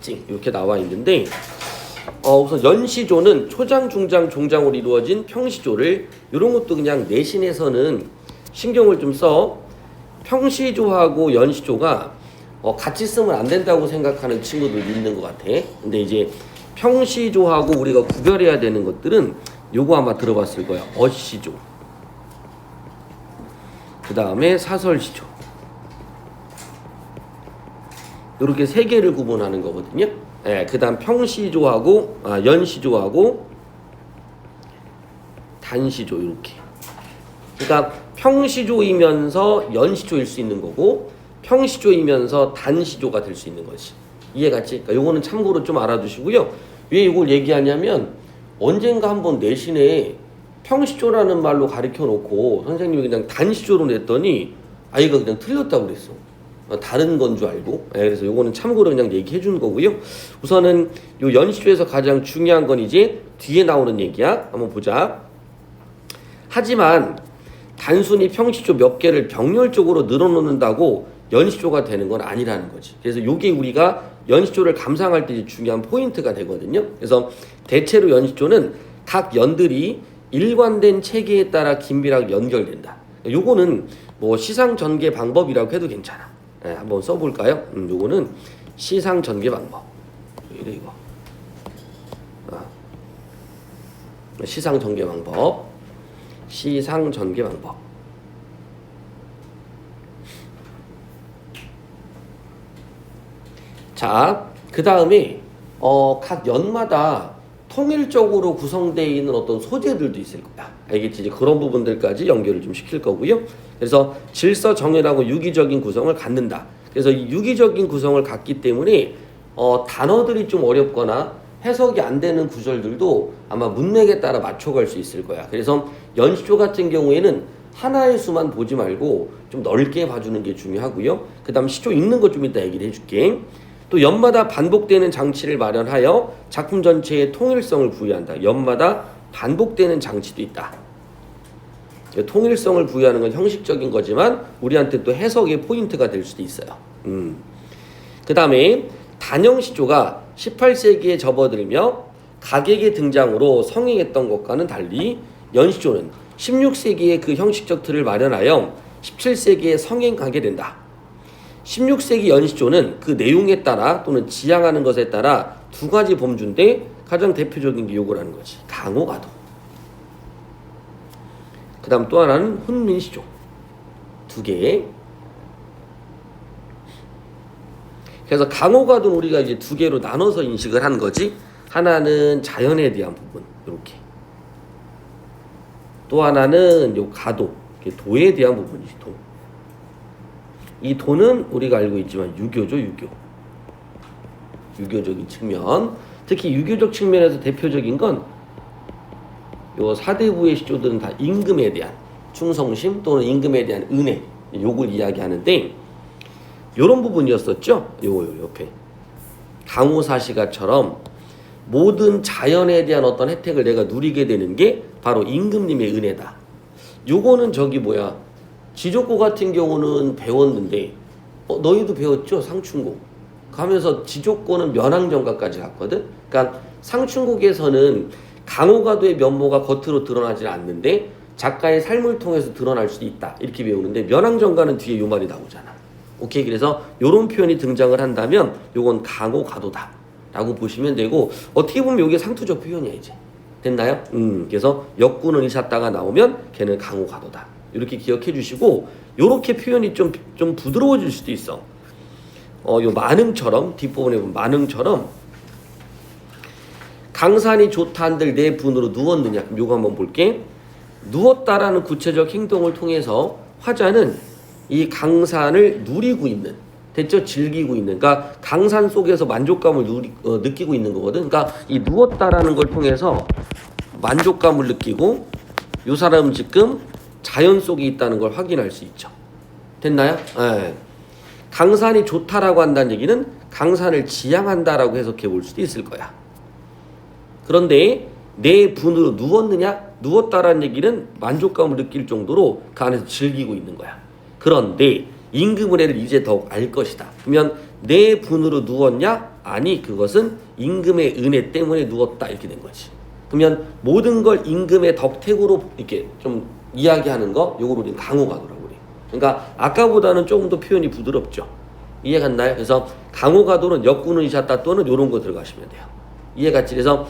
특징 이렇게 나와 있는데 우선 연시조는 초장, 중장, 종장으로 이루어진 평시조를 이런 것도 그냥 내신에서는 신경을 좀 써. 평시조하고 연시조가 같이 쓰면 안 된다고 생각하는 친구들 있는 것 같아. 근데 이제 평시조하고 우리가 구별해야 되는 것들은 요거 아마 들어봤을 거야. 어시조. 그 다음에 사설시조. 이렇게 세 개를 구분하는 거거든요. 예, 그 다음 평시조하고 연시조하고 단시조 이렇게. 그러니까 평시조이면서 연시조일 수 있는 거고 평시조이면서 단시조가 될 수 있는 거지. 이해갔지? 그러니까 요거는 참고로 좀 알아두시고요. 왜 이걸 얘기하냐면 언젠가 한번 내신에 평시조라는 말로 가르쳐 놓고 선생님이 그냥 단시조로 냈더니 아이가 그냥 틀렸다고 그랬어. 다른 건 줄 알고. 그래서 요거는 참고로 그냥 얘기해 주는 거고요. 우선은 요 연시조에서 가장 중요한 건 이제 뒤에 나오는 얘기야. 한번 보자. 하지만 단순히 평시조 몇 개를 병렬적으로 늘어놓는다고 연시조가 되는 건 아니라는 거지. 그래서 요게 우리가 연시조를 감상할 때 중요한 포인트가 되거든요. 그래서 대체로 연시조는 각 연들이 일관된 체계에 따라 긴밀하게 연결된다. 요거는 뭐 시상 전개 방법이라고 해도 괜찮아. 한번 써볼까요? 요거는 시상 전개 방법. 이래 이거. 시상 전개 방법. 시상 전개 방법. 자, 그 다음에 각 연마다 통일적으로 구성되어 있는 어떤 소재들도 있을 거야. 알겠지? 이제 그런 부분들까지 연결을 좀 시킬 거고요. 그래서 질서 정연하고 유기적인 구성을 갖는다. 그래서 이 유기적인 구성을 갖기 때문에 단어들이 좀 어렵거나 해석이 안 되는 구절들도 아마 문맥에 따라 맞춰갈 수 있을 거야. 그래서 연시조 같은 경우에는 하나의 수만 보지 말고 좀 넓게 봐주는 게 중요하고요. 그 다음 시조 읽는 것 좀 이따 얘기를 해줄게. 또 연마다 반복되는 장치를 마련하여 작품 전체의 통일성을 부여한다. 연마다 반복되는 장치도 있다. 통일성을 부여하는 건 형식적인 거지만 우리한테 또 해석의 포인트가 될 수도 있어요. 그 다음에 단형시조가 18세기에 접어들며 가객의 등장으로 성행했던 것과는 달리 연시조는 16세기에 그 형식적 틀을 마련하여 17세기에 성행하게 된다. 16세기 연시조는 그 내용에 따라 또는 지향하는 것에 따라 두 가지 범주인데 가장 대표적인 게 요거라는 거지. 강호가도. 그 다음 또 하나는 훈민시조. 두 개. 그래서 강호가도는 우리가 이제 두 개로 나눠서 인식을 하는 거지. 하나는 자연에 대한 부분. 이렇게. 또 하나는 요 가도. 도에 대한 부분이지. 도. 이 도는 우리가 알고 있지만 유교죠. 유교적인 측면. 특히 유교적 측면에서 대표적인 건 요 사대부의 시조들은 다 임금에 대한 충성심 또는 임금에 대한 은혜 요걸 이야기하는데 요런 부분이었었죠. 요 옆에 강호사시가처럼 모든 자연에 대한 어떤 혜택을 내가 누리게 되는 게 바로 임금님의 은혜다. 요거는 지족고 같은 경우는 배웠는데 너희도 배웠죠? 상춘곡 가면서 지족고는 면왕정가까지 갔거든. 그러니까 상춘곡에서는 강호가도의 면모가 겉으로 드러나지 않는데 작가의 삶을 통해서 드러날 수도 있다. 이렇게 배우는데 면왕정가는 뒤에 요 말이 나오잖아. 오케이. 그래서 요런 표현이 등장을 한다면 요건 강호가도다 라고 보시면 되고 어떻게 보면 이게 상투적 표현이야 이제. 됐나요? 그래서 역군은 이삿다가 나오면 걔는 강호가도다. 이렇게 기억해 주시고 요렇게 표현이 좀 부드러워질 수도 있어. 요 만흥처럼 뒷부분에 보면 만흥처럼 강산이 좋다 한들 내 분으로 누웠느냐. 그럼 요거 한번 볼게. 누웠다라는 구체적 행동을 통해서 화자는 이 강산을 누리고 있는, 됐죠? 즐기고 있는, 그러니까 강산 속에서 만족감을 느끼고 있는 거거든. 그러니까 이 누웠다라는 걸 통해서 만족감을 느끼고 요 사람은 지금 자연 속에 있다는 걸 확인할 수 있죠. 됐나요? 네. 강산이 좋다라고 한다는 얘기는 강산을 지향한다라고 해석해 볼 수도 있을 거야. 그런데 내 분으로 누웠다라는 얘기는 만족감을 느낄 정도로 그 안에서 즐기고 있는 거야. 그런데 임금은혜를 이제 더욱 알 것이다. 그러면 내 분으로 누웠냐? 아니 그것은 임금의 은혜 때문에 누웠다 이렇게 된 거지. 그러면 모든 걸 임금의 덕택으로 이렇게 좀 이야기하는 거 요걸 우리는 강호가도라고 그래. 그러니까 아까보다는 조금 더 표현이 부드럽죠. 이해 갔나요? 그래서 강호가도는 역군은 이셨다 또는 요런 거 들어가시면 돼요. 이해 갔지? 그래서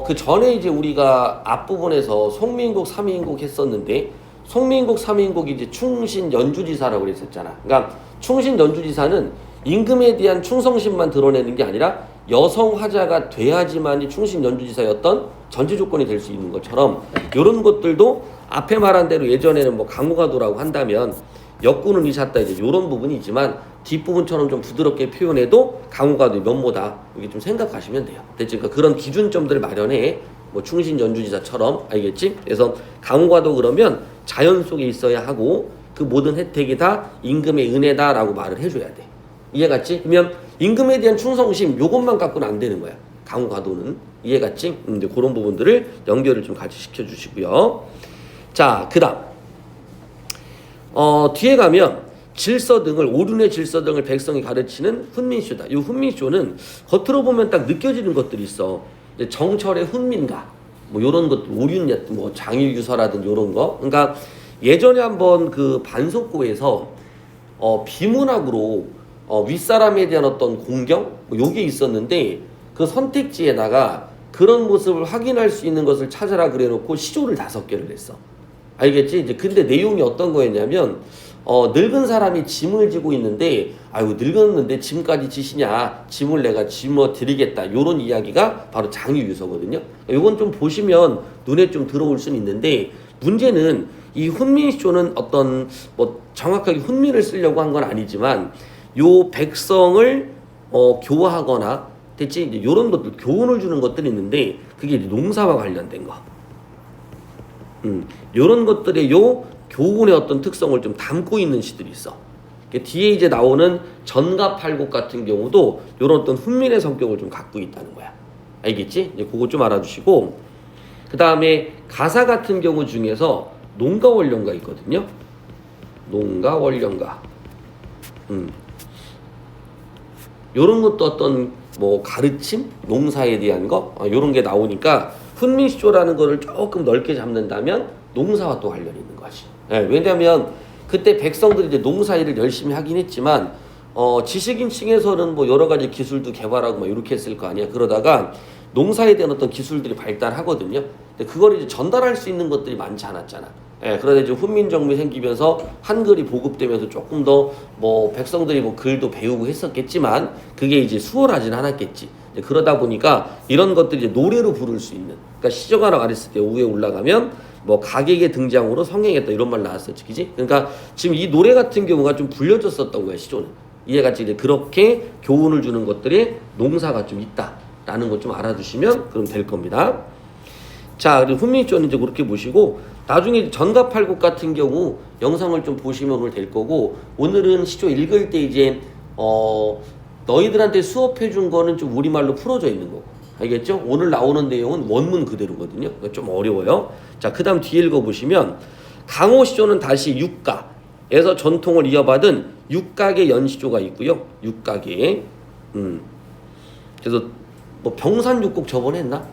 그 전에 이제 우리가 앞부분에서 송민국, 삼인국 했었는데 송민국, 삼인국이 이제 충신 연주지사라고 그랬었잖아. 그러니까 충신 연주지사는 임금에 대한 충성심만 드러내는 게 아니라 여성 화자가 돼야지만이 충신 연주지사였던 전제 조건이 될 수 있는 것처럼 이런 것들도 앞에 말한 대로 예전에는 뭐 강호가도라고 한다면 역군은 이셨다 이제 이런 부분이 있지만 뒷부분처럼 좀 부드럽게 표현해도 강호가도의 면모다 이게 좀 생각하시면 돼요. 됐지? 그러니까 그런 기준점들을 마련해 뭐 충신 연주지사처럼 알겠지? 그래서 강호가도 그러면 자연 속에 있어야 하고 그 모든 혜택이 다 임금의 은혜다라고 말을 해줘야 돼. 이해갔지? 그러면 임금에 대한 충성심 요것만 갖고는 안 되는 거야. 강호가도는 이해갔지? 근데 그런 부분들을 연결을 좀 같이 시켜주시고요. 자, 그다음 뒤에 가면 질서 등을 오륜의 질서 등을 백성이 가르치는 훈민쇼다. 이 훈민쇼는 겉으로 보면 딱 느껴지는 것들이 있어. 이제 정철의 훈민가 뭐 이런 것들 오륜 뭐 장유유서라든 이런 거. 그러니까 예전에 한번 그 반석고에서 비문학으로 윗사람에 대한 어떤 공경 뭐 요게 있었는데 그 선택지에다가 그런 모습을 확인할 수 있는 것을 찾아라 그래놓고 시조를 5개를 냈어. 알겠지? 이제 근데 내용이 어떤 거였냐면 늙은 사람이 짐을 지고 있는데 아이고 늙었는데 짐까지 지시냐 짐을 내가 짊어 드리겠다 요런 이야기가 바로 장유유서거든요. 요건 좀 보시면 눈에 좀 들어올 수는 있는데 문제는 이 훈민쇼는 어떤 뭐 정확하게 훈민을 쓰려고 한 건 아니지만 요 백성을 교화하거나 됐지? 이제 요런 것들 교훈을 주는 것들이 있는데 그게 이제 농사와 관련된 거. 요런 것들의 요 교훈의 어떤 특성을 좀 담고 있는 시들이 있어. 뒤에 이제 나오는 전가팔국 같은 경우도 요런 어떤 훈민의 성격을 좀 갖고 있다는 거야. 알겠지? 이제 그거 좀 알아두시고 그 다음에 가사 같은 경우 중에서 농가원령가 있거든요. 농가원령가. 요런 것도 어떤 뭐 가르침, 농사에 대한 거 요런 게 나오니까 훈민시조라는 거를 조금 넓게 잡는다면 농사와 또 관련이 있는 거지. 네, 왜냐하면 그때 백성들이 이제 농사일을 열심히 하긴 했지만 지식인 층에서는 뭐 여러 가지 기술도 개발하고 막 이렇게 했을 거 아니야. 그러다가 농사에 대한 어떤 기술들이 발달하거든요. 근데 그걸 이제 전달할 수 있는 것들이 많지 않았잖아. 예, 그러다 이제 훈민정음이 생기면서 한글이 보급되면서 조금 더 뭐 백성들이 뭐 글도 배우고 했었겠지만 그게 이제 수월하진 않았겠지. 그러다 보니까 이런 것들이 이제 노래로 부를 수 있는. 그러니까 시조가 나왔을 때 위에 올라가면 뭐 가객의 등장으로 성행했다 이런 말 나왔었지, 그지? 그러니까 지금 이 노래 같은 경우가 좀 불려졌었던 거야 시조는. 이해갔지? 이제 그렇게 교훈을 주는 것들이 농사가 좀 있다라는 것 좀 알아두시면 그럼 될 겁니다. 자, 그리고 훈민시조는 이제 그렇게 보시고 나중에 전가팔국 같은 경우 영상을 좀 보시면 오늘 될 거고 오늘은 시조 읽을 때 이제 너희들한테 수업해 준 거는 좀 우리말로 풀어져 있는 거고 알겠죠? 오늘 나오는 내용은 원문 그대로거든요. 좀 어려워요. 자, 그 다음 뒤에 읽어보시면 강호시조는 다시 육가에서 전통을 이어받은 육각의 연시조가 있고요. 육각의 그래서 뭐 병산육곡 저번에 했나?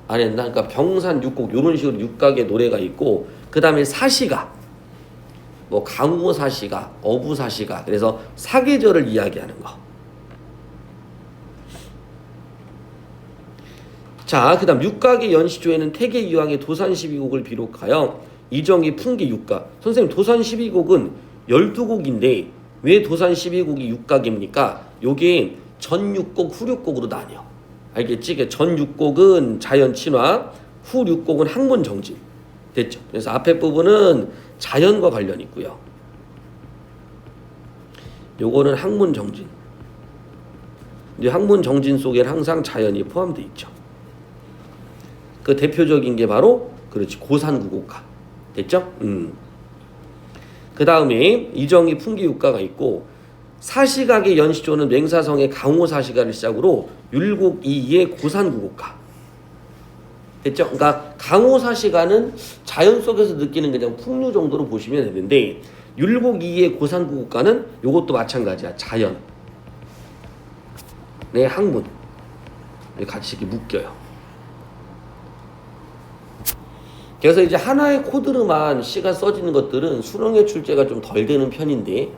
안 했나? 그러니까 병산육곡 이런 식으로 육각의 노래가 있고 그 다음에 사시가 뭐 강호사시가 어부사시가 그래서 사계절을 이야기하는 거. 자, 그 다음 육각의 연시조에는 태계 이황의 도산 12곡을 비록하여 이정희 풍기 육각. 선생님 도산 12곡은 12곡인데 왜 도산 12곡이 육각입니까? 요게 전6곡 후 6곡으로 나뉘어. 알겠지? 전 6곡은 자연 친화, 후 6곡은 학문 정진. 됐죠? 그래서 앞에 부분은 자연과 관련이 있고요. 요거는 학문 정진. 이제 학문 정진 속에 항상 자연이 포함되어 있죠. 그 대표적인 게 바로 그렇지 고산구곡가. 됐죠? 그 다음에 이정희 풍기육가가 있고 사시각의 연시조는 맹사성의 강호사시가를 시작으로 율곡이의 고산구곡가. 됐죠? 그러니까 강호사시가는 자연 속에서 느끼는 그냥 풍류 정도로 보시면 되는데 율곡이의 고산구곡가는 이것도 마찬가지야. 자연. 내 학문 같이 이렇게 묶여요. 그래서 이제 하나의 코드로만 C가 써지는 것들은 수능의 출제가 좀 덜 되는 편인데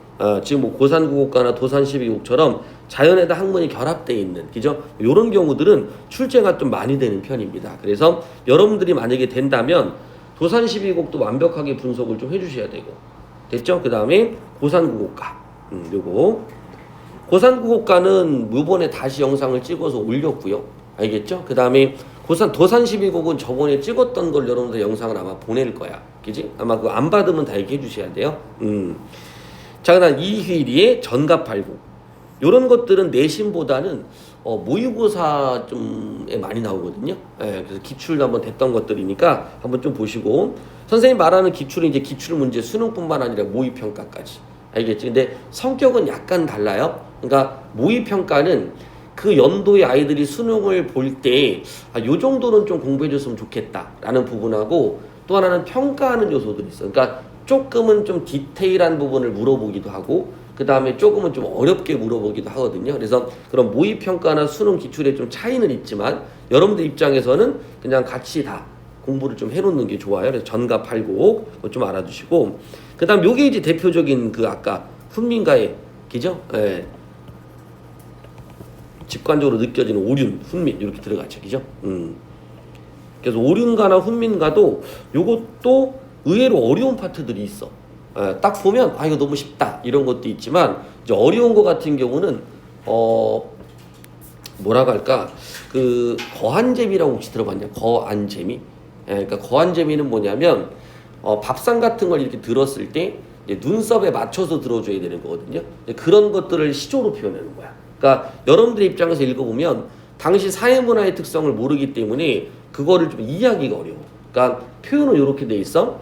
지금 뭐 고산국어과나 도산12국처럼 자연에다 학문이 결합되어 있는 그죠? 이런 경우들은 출제가 좀 많이 되는 편입니다. 그래서 여러분들이 만약에 된다면 도산12국도 완벽하게 분석을 좀 해주셔야 되고 됐죠? 그 다음에 고산국어과 요거 고산국어과는 이번에 다시 영상을 찍어서 올렸고요. 알겠죠? 그 다음에 도산12국은 저번에 찍었던 걸 여러분들 영상을 아마 보낼 거야. 그지? 아마 그거 안 받으면 다 얘기해 주셔야 돼요. 자, 그 다음 이휘리의 전갑팔국. 요런 것들은 내신보다는 모의고사 좀에 많이 나오거든요. 예, 그래서 기출도 한번 됐던 것들이니까 한번 좀 보시고 선생님 말하는 기출은 이제 기출 문제 수능뿐만 아니라 모의평가까지. 알겠지? 근데 성격은 약간 달라요. 그러니까 모의평가는 그 연도의 아이들이 수능을 볼 때 요 정도는 좀 공부해줬으면 좋겠다라는 부분하고 또 하나는 평가하는 요소들이 있어요. 그러니까 조금은 좀 디테일한 부분을 물어보기도 하고 그 다음에 조금은 좀 어렵게 물어보기도 하거든요. 그래서 그런 모의평가나 수능 기출에 좀 차이는 있지만 여러분들 입장에서는 그냥 같이 다 공부를 좀 해놓는 게 좋아요. 그래서 전가팔곡 좀 알아두시고 그 다음 요게 이제 대표적인 그 아까 훈민가의 그죠? 예. 직관적으로 느껴지는 오륜, 훈민 이렇게 들어가죠, 그죠? 그래서 오륜가나 훈민가도 요것도 의외로 어려운 파트들이 있어. 딱 보면 이거 너무 쉽다 이런 것도 있지만 이제 어려운 거 같은 경우는 뭐라고 할까 그 거한재미라고 혹시 들어봤냐? 거한재미? 그러니까 거한재미는 뭐냐면 밥상 같은 걸 이렇게 들었을 때 이제 눈썹에 맞춰서 들어줘야 되는 거거든요. 그런 것들을 시조로 표현하는 거야. 그러니까 여러분들의 입장에서 읽어보면 당시 사회문화의 특성을 모르기 때문에 그거를 좀 이해하기가 어려워. 그러니까 표현은 이렇게 돼 있어.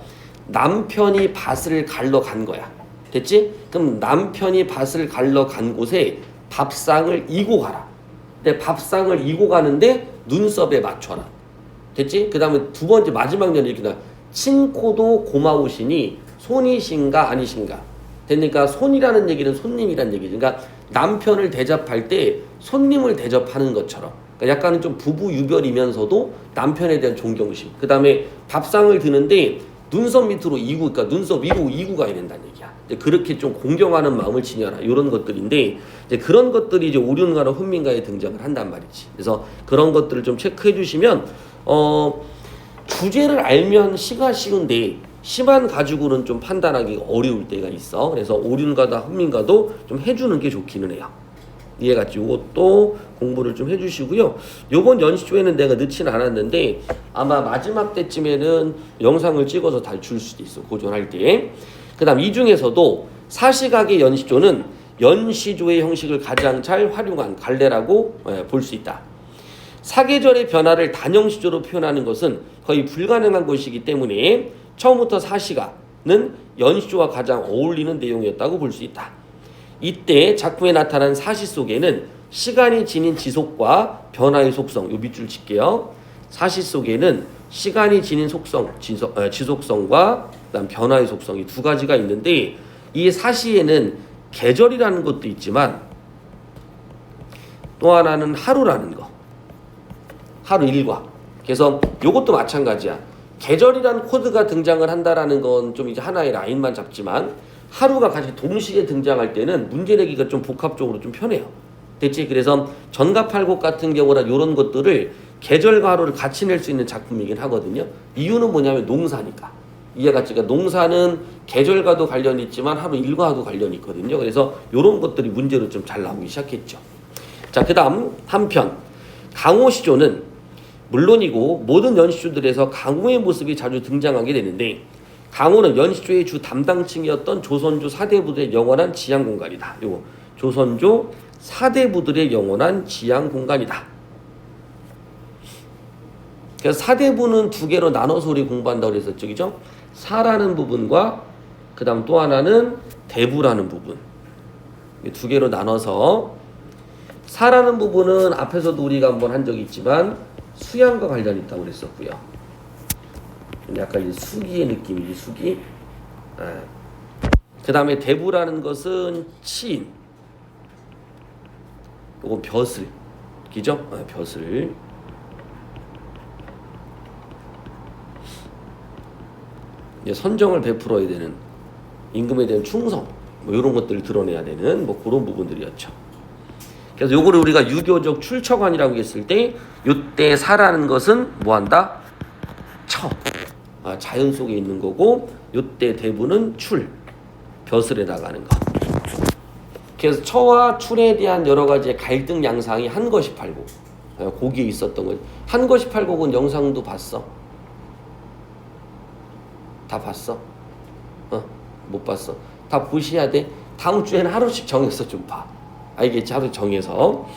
남편이 밭을 갈러 간 거야. 됐지? 그럼 남편이 밭을 갈러 간 곳에 밥상을 이고 가라. 근데 밥상을 이고 가는데 눈썹에 맞춰라. 됐지? 그 다음에 두 번째 마지막 년 이렇게 나 친코도 고마우시니 손이신가 아니신가. 그러니까 손이라는 얘기는 손님이라는 얘기지. 그러니까 남편을 대접할 때 손님을 대접하는 것처럼 그러니까 약간은 좀 부부 유별이면서도 남편에 대한 존경심. 그 다음에 밥상을 드는데 눈썹 밑으로 이구, 그러니까 눈썹 위로 이구 가야 된다는 얘기야. 그렇게 좀 공경하는 마음을 지녀라 이런 것들인데 이제 그런 것들이 이제 오륜가나 훈민가에 등장을 한단 말이지. 그래서 그런 것들을 좀 체크해 주시면 주제를 알면 시가 쉬운데 시만 가지고는 좀 판단하기 어려울 때가 있어. 그래서 오륜가다 훈민가도 좀 해주는 게 좋기는 해요. 이해갔지? 이것도 공부를 좀 해주시고요. 요번 연시조에는 내가 넣지는 않았는데 아마 마지막 때쯤에는 영상을 찍어서 다 줄 수도 있어. 고전할 때. 그 다음 이 중에서도 사시각의 연시조는 연시조의 형식을 가장 잘 활용한 갈래라고 볼 수 있다. 사계절의 변화를 단형시조로 표현하는 것은 거의 불가능한 것이기 때문에 처음부터 사시가는 연시조와 가장 어울리는 내용이었다고 볼 수 있다. 이때 작품에 나타난 사시 속에는 시간이 지닌 지속과 변화의 속성, 요 밑줄 칠게요. 사시 속에는 시간이 지닌 속성, 지속성과 그다음 변화의 속성이 두 가지가 있는데 이 사시에는 계절이라는 것도 있지만 또 하나는 하루라는 거. 하루 일과. 그래서 요것도 마찬가지야. 계절이란 코드가 등장을 한다라는 건 좀 이제 하나의 라인만 잡지만 하루가 같이 동시에 등장할 때는 문제 내기가 좀 복합적으로 좀 편해요. 됐지? 그래서 전가팔곡 같은 경우나 이런 것들을 계절과 하루를 같이 낼 수 있는 작품이긴 하거든요. 이유는 뭐냐면 농사니까. 이해갔지? 그러니까 농사는 계절과도 관련이 있지만 하루 일과도 관련이 있거든요. 그래서 이런 것들이 문제로 좀 잘 나오기 시작했죠. 자, 그 다음 한편 강호시조는 물론이고 모든 연시조들에서 강호의 모습이 자주 등장하게 되는데 강호는 연시조의 주 담당층이었던 조선조 사대부들의 영원한 지향 공간이다. 요거 조선조 사대부들의 영원한 지향 공간이다. 그래서 사대부는 두 개로 나눠서 우리 공부한다고 그랬었죠. 그죠? 사라는 부분과 그 다음 또 하나는 대부라는 부분. 두 개로 나눠서 사라는 부분은 앞에서도 우리가 한번 한 적이 있지만 수양과 관련이 있다고 그랬었고요. 약간 이제 수기의 느낌이지, 수기. 그 다음에 대부라는 것은 치인, 요건 벼슬. 기죠? 벼슬. 이제 선정을 베풀어야 되는, 임금에 대한 충성, 뭐 이런 것들을 드러내야 되는 뭐 그런 부분들이었죠. 그래서 요거를 우리가 유교적 출처관이라고 했을 때, 요때 사라는 것은 뭐한다? 처. 자연 속에 있는 거고, 요때 대부는 출. 벼슬에 나가는 거. 그래서 처와 출에 대한 여러 가지 갈등 양상이 한것이 팔곡. 거기에 있었던 거지. 한것이 팔곡은 영상도 봤어? 다 봤어? 못 봤어? 다 보셔야 돼. 다음 주에는 하루씩 정해서 좀 봐. 알겠지? 하루 정해서.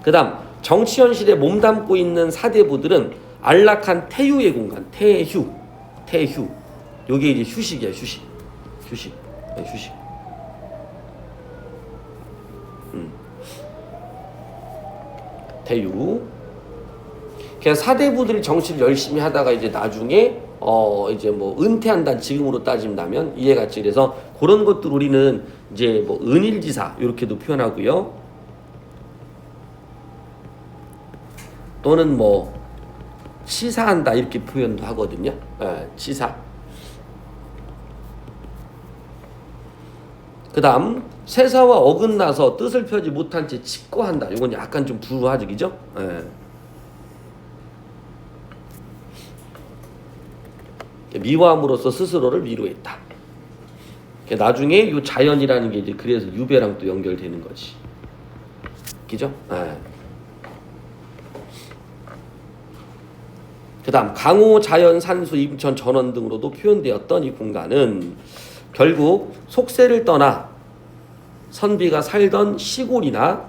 그 다음 정치현실에 몸담고 있는 사대부들은 안락한 태휴의 공간. 태휴. 요게 이제 휴식이야. 휴식. 태휴. 그냥 사대부들이 정치를 열심히 하다가 이제 나중에 이제 뭐 은퇴한다는, 지금으로 따진다면 이해같이. 그래서 그런 것들 우리는 이제 뭐 은일지사 이렇게도 표현하고요. 또는 뭐 치사한다 이렇게 표현도 하거든요. 치사. 그 다음 세사와 어긋나서 뜻을 펴지 못한 채 칙거한다. 이건 약간 좀 불우하죠, 그죠? 미화함으로써 스스로를 위로했다. 나중에 이 자연이라는 게 이제 그래서 유배랑 또 연결되는 거지, 그죠? 그 다음 강호, 자연, 산수, 임천, 전원 등으로도 표현되었던 이 공간은 결국 속세를 떠나 선비가 살던 시골이나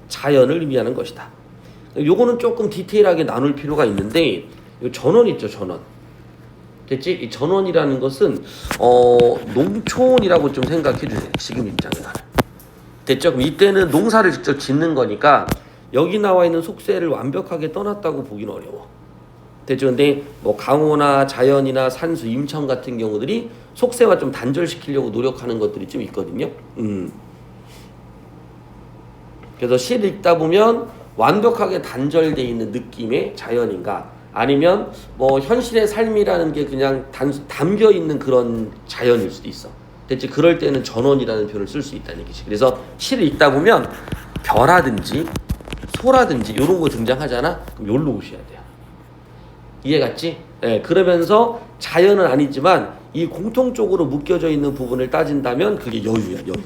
자연을 의미하는 것이다. 요거는 조금 디테일하게 나눌 필요가 있는데, 요 전원 있죠, 전원. 됐지? 이 전원이라는 것은 농촌이라고 좀 생각해 주세요. 지금 입장에서는. 됐죠? 그럼 이때는 농사를 직접 짓는 거니까 여기 나와 있는 속세를 완벽하게 떠났다고 보기는 어려워. 됐죠? 근데 뭐 강호나 자연이나 산수, 임천 같은 경우들이 속세와 좀 단절시키려고 노력하는 것들이 좀 있거든요. 그래서 시를 읽다 보면 완벽하게 단절되어 있는 느낌의 자연인가, 아니면 뭐 현실의 삶이라는 게 그냥 담겨 있는 그런 자연일 수도 있어. 됐지? 그럴 때는 전원이라는 표현을 쓸 수 있다는 얘기지. 그래서 시를 읽다 보면 벼라든지 소라든지 이런 거 등장하잖아. 그럼 여기로 오셔야 돼요. 이해갔지? 그러면서 자연은 아니지만 이 공통적으로 묶여져 있는 부분을 따진다면 그게 여유야, 여유.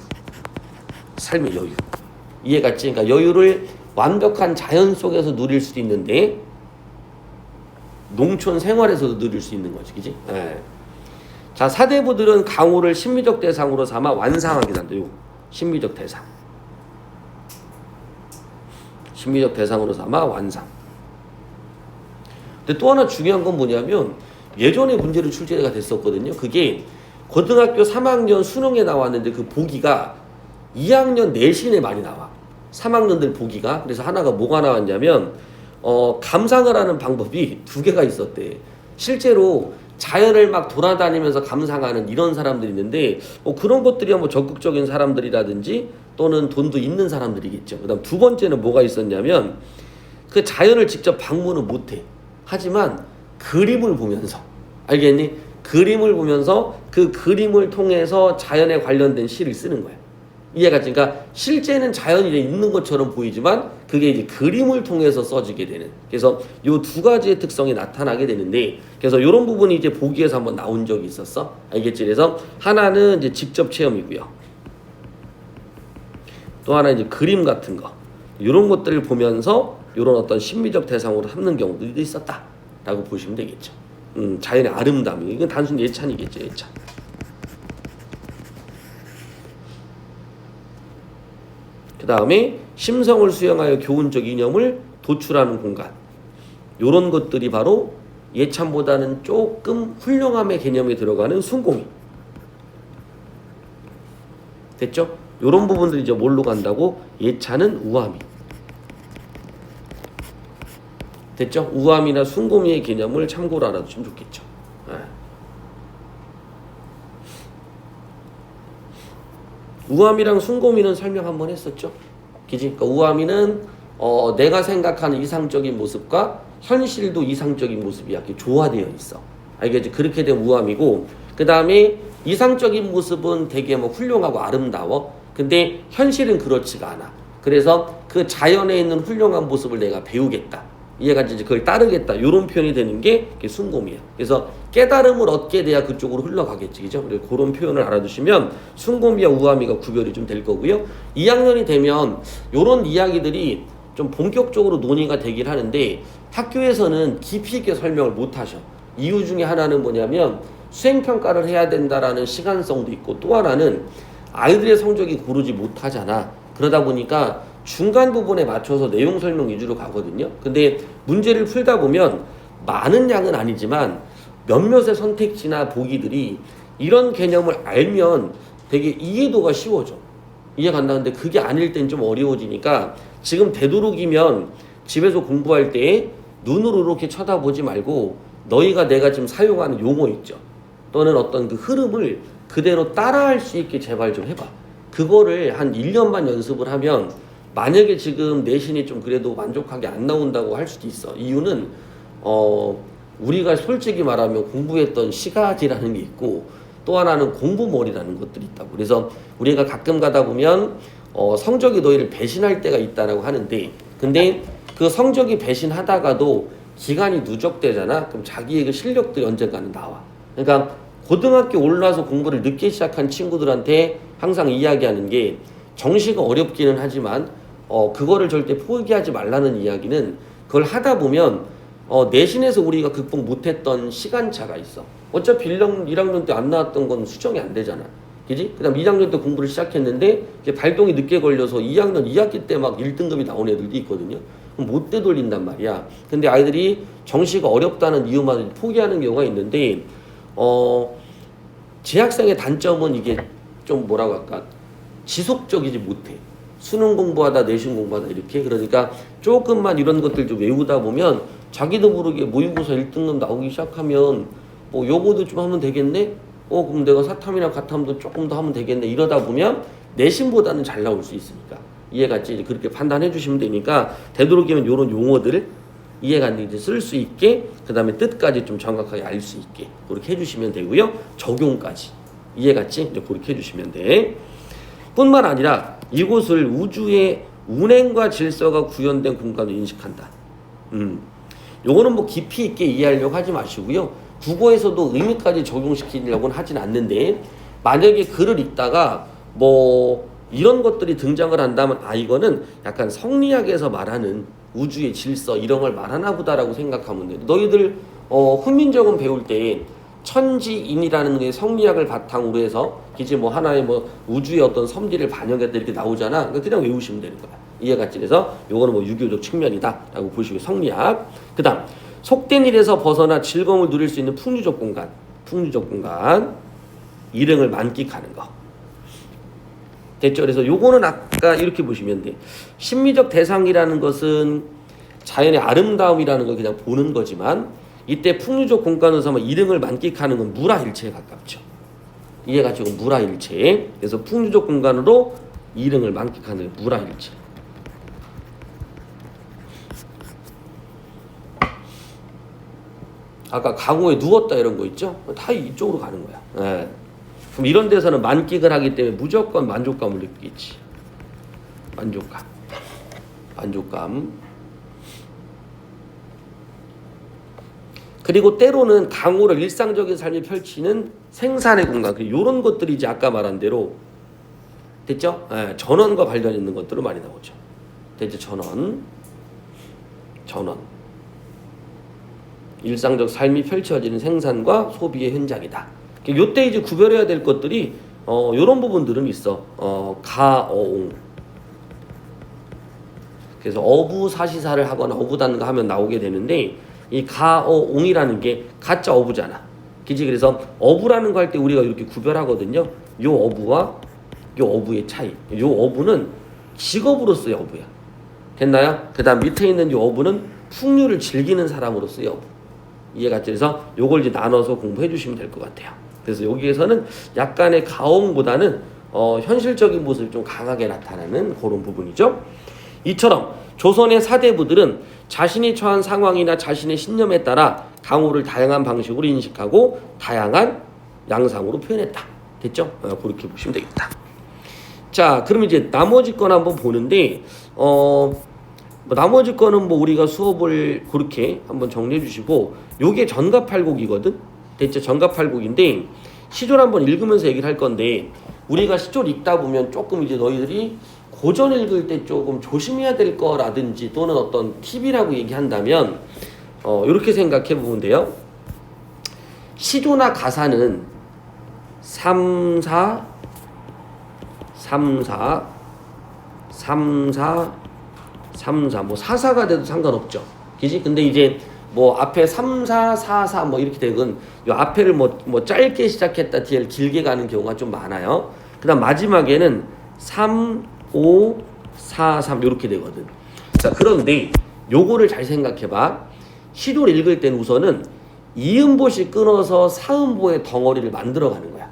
삶의 여유. 이해갔지? 그러니까 여유를 완벽한 자연 속에서 누릴 수도 있는데 농촌 생활에서도 누릴 수 있는 거지, 그지? 자, 사대부들은 강호를 심미적 대상으로 삼아 완상하게 한다. 요 심미적 대상. 심미적 대상으로 삼아 완상. 근데 또 하나 중요한 건 뭐냐면 예전에 문제로 출제가 됐었거든요. 그게 고등학교 3학년 수능에 나왔는데 그 보기가 2학년 내신에 많이 나와. 3학년들 보기가. 그래서 하나가 뭐가 나왔냐면 감상을 하는 방법이 두 개가 있었대. 실제로 자연을 막 돌아다니면서 감상하는 이런 사람들이 있는데 그런 것들이 뭐 적극적인 사람들이라든지 또는 돈도 있는 사람들이겠죠. 그다음 두 번째는 뭐가 있었냐면 그 자연을 직접 방문은 못해. 하지만 그림을 보면서, 알겠니? 그림을 보면서 그 그림을 통해서 자연에 관련된 시를 쓰는 거야. 이해가 지? 그러니까 실제는 자연이 있는 것처럼 보이지만 그게 이제 그림을 통해서 써지게 되는. 그래서 요 두 가지의 특성이 나타나게 되는데, 그래서 이런 부분이 이제 보기에서 한번 나온 적이 있었어. 알겠지? 그래서 하나는 이제 직접 체험이고요. 또 하나 이제 그림 같은 거. 이런 것들을 보면서 이런 어떤 심미적 대상으로 삼는 경우도 있었다라고 보시면 되겠죠. 자연의 아름다움. 이건 단순 예찬이겠죠, 예찬. 그 다음에 심성을 수용하여 교훈적 이념을 도출하는 공간. 이런 것들이 바로 예찬보다는 조금 훌륭함의 개념에 들어가는 순공이. 됐죠? 이런 부분들이 이제 뭘로 간다고? 예찬은 우함이. 됐죠? 우함이나 순공이의 개념을 참고로 알아두시면 좋겠죠. 우함이랑 순고미는 설명 한번 했었죠. 그지? 그러니까 우함이는 내가 생각하는 이상적인 모습과 현실도 이상적인 모습이 이렇게 조화되어 있어. 알겠지? 그렇게 된 우함이고, 그 다음에 이상적인 모습은 되게 뭐 훌륭하고 아름다워. 근데 현실은 그렇지가 않아. 그래서 그 자연에 있는 훌륭한 모습을 내가 배우겠다. 이해가 이제 그걸 따르겠다. 이런 표현이 되는 게 순곰이야. 그래서 깨달음을 얻게 돼야 그쪽으로 흘러가겠지. 그죠? 그래서 그런 표현을 알아두시면 순곰이와 우아미가 구별이 좀 될 거고요. 2학년이 되면 이런 이야기들이 좀 본격적으로 논의가 되긴 하는데 학교에서는 깊이 있게 설명을 못 하셔. 이유 중에 하나는 뭐냐면 수행평가를 해야 된다라는 시간성도 있고, 또 하나는 아이들의 성적이 고르지 못하잖아. 그러다 보니까 중간 부분에 맞춰서 내용 설명 위주로 가거든요. 근데 문제를 풀다 보면 많은 양은 아니지만 몇몇의 선택지나 보기들이 이런 개념을 알면 되게 이해도가 쉬워져. 이해간다. 근데 그게 아닐 땐 좀 어려워지니까 지금 되도록이면 집에서 공부할 때 눈으로 이렇게 쳐다보지 말고 너희가 내가 지금 사용하는 용어 있죠. 또는 어떤 그 흐름을 그대로 따라할 수 있게 제발 좀 해봐. 그거를 한 1년만 연습을 하면 만약에 지금 내신이 좀 그래도 만족하게 안 나온다고 할 수도 있어. 이유는 우리가 솔직히 말하면 공부했던 시가지라는 게 있고, 또 하나는 공부머리라는 것들이 있다고. 그래서 우리가 가끔 가다 보면 성적이 너희를 배신할 때가 있다라고 하는데, 근데 그 성적이 배신하다가도 기간이 누적되잖아. 그럼 자기의 그 실력들이 언젠가는 나와. 그러니까 고등학교 올라서 공부를 늦게 시작한 친구들한테 항상 이야기하는 게, 정시가 어렵기는 하지만 그거를 절대 포기하지 말라는 이야기는, 그걸 하다 보면 내신에서 우리가 극복 못했던 시간차가 있어. 어차피 1학년 때 안 나왔던 건 수정이 안 되잖아. 그지? 그 다음 2학년 때 공부를 시작했는데 발동이 늦게 걸려서 2학년 2학기 때 막 1등급이 나온 애들도 있거든요. 그럼 못 되돌린단 말이야. 근데 아이들이 정시가 어렵다는 이유만 포기하는 경우가 있는데, 재학생의 단점은 이게 좀 뭐라고 할까, 지속적이지 못해. 수능 공부하다 내신 공부하다 이렇게. 그러니까 조금만 이런 것들 좀 외우다 보면 자기도 모르게 모의고사 1등급 나오기 시작하면 요거도 좀 하면 되겠네? 그럼 내가 사탐이나 가탐도 조금 더 하면 되겠네? 이러다 보면 내신보다는 잘 나올 수 있으니까. 이해갔지? 그렇게 판단해 주시면 되니까 되도록이면 이런 용어들을 이해가 이제 쓸 수 있게, 그 다음에 뜻까지 좀 정확하게 알 수 있게 그렇게 해주시면 되고요. 적용까지. 이해갔지? 이제 그렇게 해주시면 돼. 뿐만 아니라 이곳을 우주의 운행과 질서가 구현된 공간으로 인식한다. 요거는 뭐 깊이 있게 이해하려고 하지 마시고요. 국어에서도 의미까지 적용시키려고는 하진 않는데, 만약에 글을 읽다가 뭐 이런 것들이 등장을 한다면 이거는 약간 성리학에서 말하는 우주의 질서 이런 걸 말하나 보다라고 생각하면 돼. 너희들 훈민정음 배울 때 천지인이라는 게 성리학을 바탕으로 해서 이제 뭐 하나의 뭐 우주의 어떤 섭리를 반영했다 이렇게 나오잖아. 그냥 외우시면 되는 거야. 이해갔지? 그래서 요거는 뭐 유교적 측면이다라고 보시고, 성리학. 그다음 속된 일에서 벗어나 즐거움을 누릴 수 있는 풍류적 공간. 풍류적 공간. 일응을 만끽하는 거. 됐죠? 그래서 요거는 아까 이렇게 보시면 돼. 심미적 대상이라는 것은 자연의 아름다움이라는 걸 그냥 보는 거지만, 이때 풍류적 공간으로 삼아 일응을 만끽하는 건 무라일체에 가깝죠. 이해가 지금 무라일체. 그래서 풍류적 공간으로 일응을 만끽하는 무라일체. 아까 강호에 누웠다 이런 거 있죠? 다 이쪽으로 가는 거야. 네. 그럼 이런 데서는 만끽을 하기 때문에 무조건 만족감을 느끼겠지. 만족감. 그리고 때로는 강호를 일상적인 삶이 펼치는 생산의 공간. 이런 것들이 이제 아까 말한 대로 됐죠? 네. 전원과 관련 있는 것들로 많이 나오죠. 됐죠? 전원. 일상적 삶이 펼쳐지는 생산과 소비의 현장이다. 요때 이제 구별해야 될 것들이 요런 부분들은 있어. 가어옹. 그래서 어부사시사를 하거나 어부단가 하면 나오게 되는데, 이 가어옹이라는 게 가짜 어부잖아. 그치? 그래서 어부라는 거 할 때 우리가 이렇게 구별하거든요. 요 어부와 요 어부의 차이. 요 어부는 직업으로서의 어부야. 됐나요? 그 다음 밑에 있는 요 어부는 풍류를 즐기는 사람으로서의 어부. 이해갔죠? 그래서 요걸 이제 나눠서 공부해 주시면 될 것 같아요. 그래서 여기에서는 약간의 가옹보다는 현실적인 모습이 좀 강하게 나타나는 그런 부분이죠. 이처럼 조선의 사대부들은 자신이 처한 상황이나 자신의 신념에 따라 강호를 다양한 방식으로 인식하고 다양한 양상으로 표현했다. 됐죠? 그렇게 보시면 되겠다. 자, 그러면 이제 나머지 건 한번 보는데 나머지 거는 뭐 우리가 수업을 그렇게 한번 정리해 주시고, 요게 전가팔곡이거든. 됐죠? 전가팔곡인데 시조를 한번 읽으면서 얘기를 할 건데, 우리가 시조를 읽다 보면 조금 이제 너희들이 고전 읽을 때 조금 조심해야 될 거라든지 또는 어떤 팁이라고 얘기한다면 이렇게 생각해 보면 돼요. 시조나 가사는 3, 4, 3, 4, 3, 4, 3, 4, 뭐 4, 4가 돼도 상관없죠. 그지? 근데 이제 뭐 앞에 3, 4, 4, 4 뭐 이렇게 되건 요 앞에를 뭐 짧게 시작했다 뒤에 길게 가는 경우가 좀 많아요. 그 다음 마지막에는 3, 5, 4, 3 이렇게 되거든. 자, 그런데 요거를 잘 생각해봐. 시조를 읽을 때는 우선은 이음보씩 끊어서 사음보의 덩어리를 만들어가는 거야.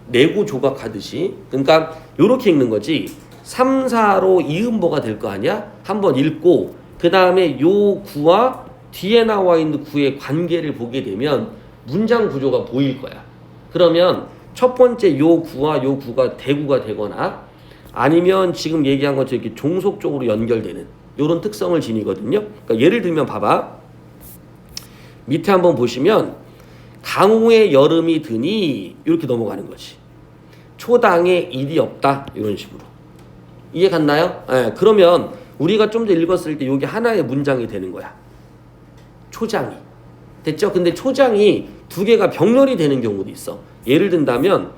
내구 조각하듯이. 그러니까 요렇게 읽는 거지. 3, 4로 이음보가 될 거 아니야? 한번 읽고 그 다음에 요 구와 뒤에 나와 있는 구의 관계를 보게 되면 문장 구조가 보일 거야. 그러면 첫 번째 요 구와 요 구가 대구가 되거나 아니면 지금 얘기한 것처럼 이렇게 종속적으로 연결되는 요런 특성을 지니거든요. 그러니까 예를 들면 봐봐. 밑에 한번 보시면 강우의 여름이 드니 이렇게 넘어가는 거지. 초당에 일이 없다 이런 식으로. 이해 갔나요? 그러면 우리가 좀 더 읽었을 때 이게 하나의 문장이 되는 거야. 초장이. 됐죠? 근데 초장이 두 개가 병렬이 되는 경우도 있어. 예를 든다면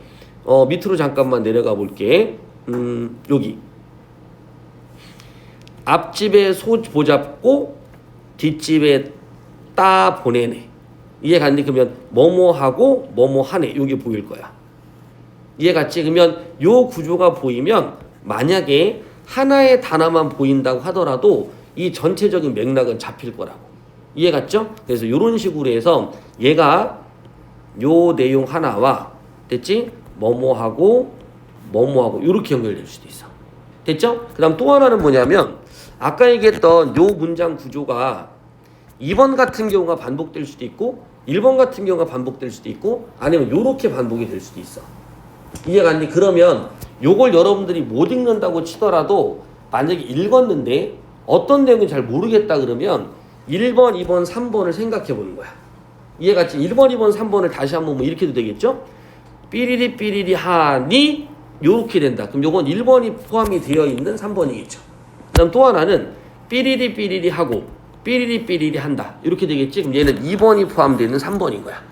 밑으로 잠깐만 내려가 볼게. 여기 앞집에 소 보잡고 뒷집에 따 보내네. 이해 갔니? 그러면 뭐뭐하고 뭐뭐하네. 이게 보일 거야. 이해 갔지? 그러면 요 구조가 보이면 만약에 하나의 단어만 보인다고 하더라도 이 전체적인 맥락은 잡힐 거라고. 이해 갔죠? 그래서 이런 식으로 해서 얘가 요 내용 하나와 됐지? 뭐뭐하고 뭐뭐하고 이렇게 연결될 수도 있어. 됐죠? 그 다음 또 하나는 뭐냐면 아까 얘기했던 요 문장 구조가 2번 같은 경우가 반복될 수도 있고 1번 같은 경우가 반복될 수도 있고 아니면 요렇게 반복이 될 수도 있어. 이해가 안 돼? 그러면 요걸 여러분들이 못 읽는다고 치더라도 만약에 읽었는데 어떤 내용인지 잘 모르겠다 그러면 1번, 2번, 3번을 생각해 보는 거야. 이해갔지? 1번, 2번, 3번을 다시 한번 뭐 이렇게 해도 되겠죠? 삐리리 삐리리 하니 요렇게 된다. 그럼 요건 1번이 포함이 되어 있는 3번이겠죠. 그다음 또 하나는 삐리리 삐리리 하고 삐리리 삐리리 한다. 이렇게 되겠지? 그럼 얘는 2번이 포함되어 있는 3번인 거야.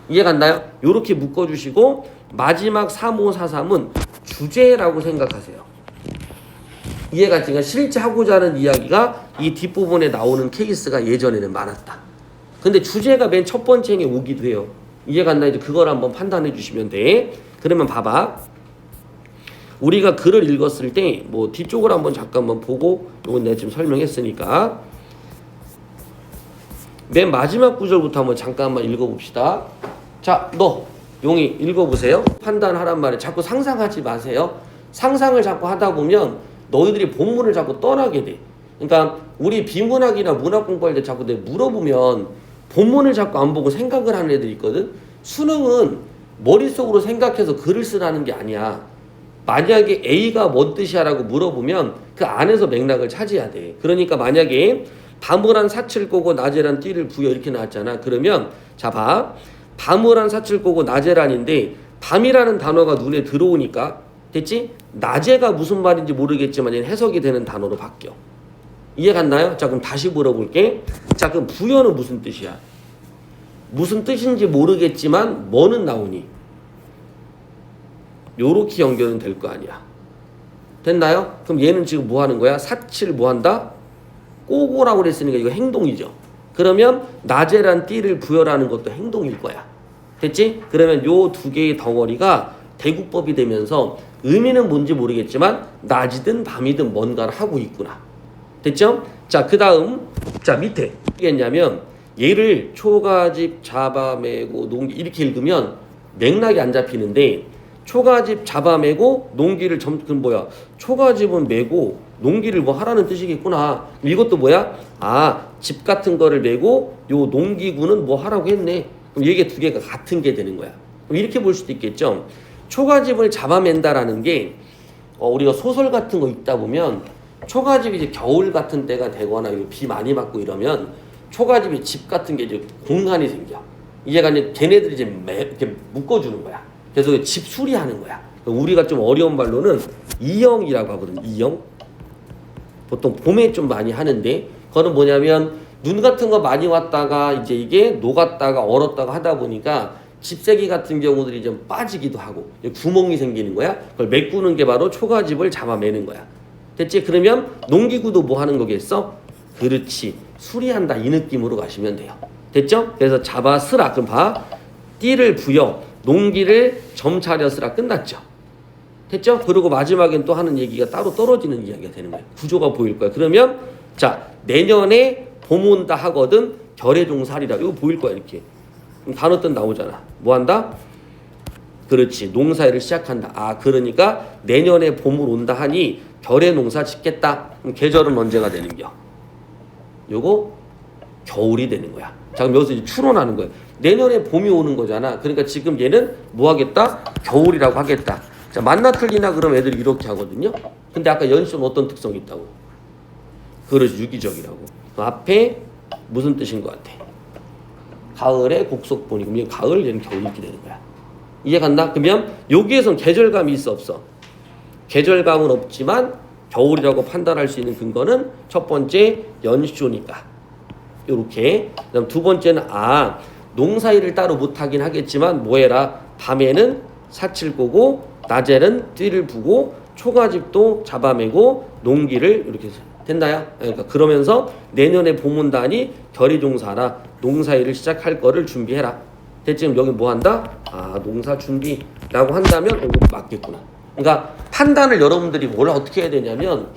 이해 갔나요? 요렇게 묶어주시고 마지막 3, 5, 4, 3은 주제라고 생각하세요. 이해 갔지? 그러니까 실제 하고자 하는 이야기가 이 뒷부분에 나오는 케이스가 예전에는 많았다. 근데 주제가 맨 첫 번째에 오기도 해요. 이해 갔나? 이제 그걸 한번 판단해 주시면 돼. 그러면 봐봐. 우리가 글을 읽었을 때 뭐 뒤쪽을 한번 잠깐만 보고 이건 내가 지금 설명했으니까 맨 마지막 구절부터 한번 잠깐만 읽어봅시다. 자, 너 용이 읽어보세요. 판단하란 말에 자꾸 상상하지 마세요. 상상을 자꾸 하다 보면 너희들이 본문을 자꾸 떠나게 돼. 그러니까 우리 비문학이나 문학 공부할 때 자꾸 내가 물어보면 본문을 자꾸 안 보고 생각을 하는 애들이 있거든. 수능은 머릿속으로 생각해서 글을 쓰라는 게 아니야. 만약에 A가 뭔 뜻이야 라고 물어보면 그 안에서 맥락을 찾아야 돼. 그러니까 만약에 밤을한 사칠 꼬고 낮에란 띠를 부여 이렇게 나왔잖아. 그러면 자 봐. 밤을한 사칠 꼬고 낮에란인데 밤이라는 단어가 눈에 들어오니까 됐지? 낮에가 무슨 말인지 모르겠지만 얘는 해석이 되는 단어로 바뀌어. 이해 갔나요? 자, 그럼 다시 물어볼게. 자, 그럼 부여는 무슨 뜻이야? 무슨 뜻인지 모르겠지만 뭐는 나오니? 요렇게 연결은 될 거 아니야. 됐나요? 그럼 얘는 지금 뭐 하는 거야? 사칠 뭐 한다? 꼬고라고 그랬으니까 이거 행동이죠. 그러면 낮에란 띠를 부여라는 것도 행동일 거야. 됐지? 그러면 요 두 개의 덩어리가 대국법이 되면서 의미는 뭔지 모르겠지만 낮이든 밤이든 뭔가를 하고 있구나. 됐죠? 자, 그 다음 자 밑에 어떻게 했냐면 얘를 초가집 잡아매고 농기 이렇게 읽으면 맥락이 안 잡히는데 초가집 잡아매고 농기를 그 뭐야? 초가집은 매고 농기를 뭐 하라는 뜻이겠구나. 이것도 뭐야? 아, 집 같은 거를 매고 요 농기구는 뭐 하라고 했네. 그럼 이게 두 개가 같은 게 되는 거야. 그럼 이렇게 볼 수도 있겠죠. 초가집을 잡아맨다라는 게 우리가 소설 같은 거 읽다 보면 초가집이 이제 겨울 같은 때가 되거나 비 많이 맞고 이러면 초가집이 집 같은 게 이제 공간이 생겨. 이제가 이제 걔네들이 이제 이렇게 묶어주는 거야. 그래서 집 수리하는 거야. 우리가 좀 어려운 말로는 이영이라고 하거든. 이영. 보통 봄에 좀 많이 하는데 그거는 뭐냐면 눈 같은 거 많이 왔다가 이제 이게 녹았다가 얼었다가 하다 보니까 집세기 같은 경우들이 좀 빠지기도 하고 구멍이 생기는 거야. 그걸 메꾸는 게 바로 초가집을 잡아매는 거야. 됐지? 그러면 농기구도 뭐 하는 거겠어? 그렇지. 수리한다 이 느낌으로 가시면 돼요. 됐죠? 그래서 잡아 쓰라. 그럼 봐. 띠를 부여 농기를 점차려 쓰라. 끝났죠? 됐죠? 그리고 마지막엔 또 하는 얘기가 따로 떨어지는 이야기가 되는 거예요. 구조가 보일 거야. 그러면 자 내년에 봄 온다 하거든 결해종살이라. 이거 보일 거야 이렇게. 단어 뜻 나오잖아. 뭐 한다? 그렇지. 농사일을 시작한다. 아 그러니까 내년에 봄을 온다 하니 결해 농사 짓겠다. 그럼 계절은 언제가 되는겨? 요거 겨울이 되는 거야. 자 그럼 여기서 이제 추론하는 거예요. 내년에 봄이 오는 거잖아. 그러니까 지금 얘는 뭐 하겠다? 겨울이라고 하겠다. 자 맞나 틀리나 그럼 애들이 이렇게 하거든요. 근데 아까 연시는 어떤 특성이 있다고? 그렇지. 유기적이라고. 앞에 무슨 뜻인 것 같아? 가을에 곡석보니. 그럼 얘는 가을 얘는 겨울 이렇게 되는 거야. 이해 갔나? 그러면 여기에선 계절감이 있어 없어? 계절감은 없지만 겨울이라고 판단할 수 있는 근거는 첫 번째 연시조니까 요렇게. 그다음 두 번째는 농사일을 따로 못하긴 하겠지만 뭐해라? 밤에는 사칠 거고 낮에는 띠를 부고 초가집도 잡아매고 농기를 이렇게 된다야. 그러니까 그러면서 내년에 봄 온다니 결의종사라. 농사일을 시작할 거를 준비해라. 됐지? 여기 뭐 한다? 농사 준비라고 한다면 이거 맞겠구나. 그러니까 판단을 여러분들이 뭘 어떻게 해야 되냐면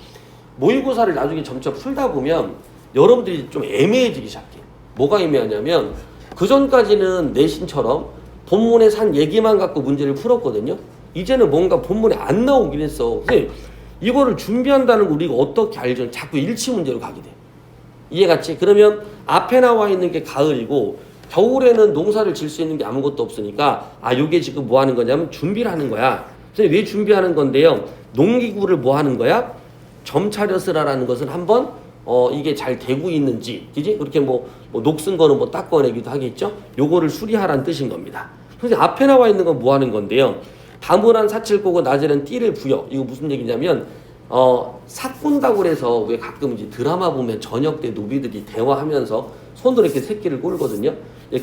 모의고사를 나중에 점차 풀다 보면 여러분들이 좀 애매해지기 시작해. 뭐가 애매하냐면 그 전까지는 내신처럼 본문에 산 얘기만 갖고 문제를 풀었거든요. 이제는 뭔가 본문에 안 나오긴 했어. 근데 이거를 준비한다는 거 우리가 어떻게 알죠? 자꾸 일치 문제로 가게 돼. 이해갔지? 그러면 앞에 나와 있는 게 가을이고 겨울에는 농사를 질 수 있는 게 아무것도 없으니까 요게 지금 뭐 하는 거냐면 준비를 하는 거야. 그래서 왜 준비하는 건데요? 농기구를 뭐 하는 거야? 점차려 쓰라라는 것은 한번 이게 잘 되고 있는지, 그지? 그렇게 뭐 녹슨 거는 뭐 닦아내기도 하겠죠? 요거를 수리하라는 뜻인 겁니다. 그래서 앞에 나와 있는 건 뭐 하는 건데요? 밤은 사칠 거고 낮에는 띠를 부여. 이거 무슨 얘기냐면 삭군다고 그래서 왜 가끔 이제 드라마 보면 저녁 때 노비들이 대화하면서 손으로 이렇게 새끼를 꼴거든요.